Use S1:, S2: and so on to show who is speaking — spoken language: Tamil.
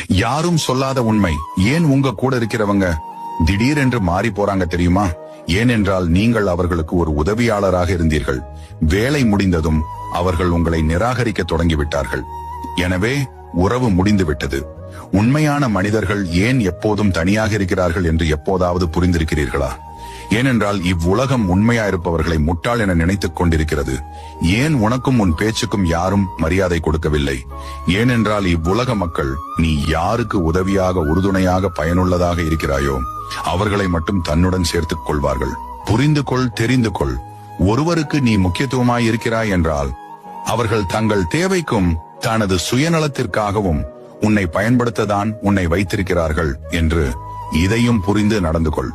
S1: யாரும் சொல்லாத உண்மை, ஏன் உங்க கூட இருக்கிறவங்க திடீரென்று மாறி போறாங்க தெரியுமா? ஏனென்றால் நீங்கள் அவர்களுக்கு ஒரு உதவியாளராக இருந்தீர்கள். வேலை முடிந்ததும் அவர்கள் உங்களை நிராகரிக்க தொடங்கிவிட்டார்கள். எனவே உறவு முடிந்துவிட்டது. உண்மையான மனிதர்கள் ஏன் எப்போதும் தனியாக இருக்கிறார்கள் என்று எப்போதாவது புரிந்திருக்கிறீர்களா? ஏனென்றால் இவ்வுலகம் உண்மையா இருப்பவர்களை முட்டாள் என நினைத்துக் கொண்டிருக்கிறது. ஏன் உனக்கும் உன் பேச்சுக்கும் யாரும் மரியாதை கொடுக்கவில்லை? ஏனென்றால் இவ்வுலக மக்கள் நீ யாருக்கு உதவியாக உறுதுணையாக பயனுள்ளதாக இருக்கிறாயோ அவர்களை மட்டும் தன்னுடன் சேர்த்துக் கொள்வார்கள். புரிந்து கொள், தெரிந்து கொள். ஒருவருக்கு நீ முக்கியத்துவமாய் இருக்கிறாய் என்றால் அவர்கள் தங்கள் தேவைக்கும் தனது சுயநலத்திற்காகவும் உன்னை பயன்படுத்ததான் உன்னை வைத்திருக்கிறார்கள் என்று இதையும் புரிந்து நடந்து கொள்.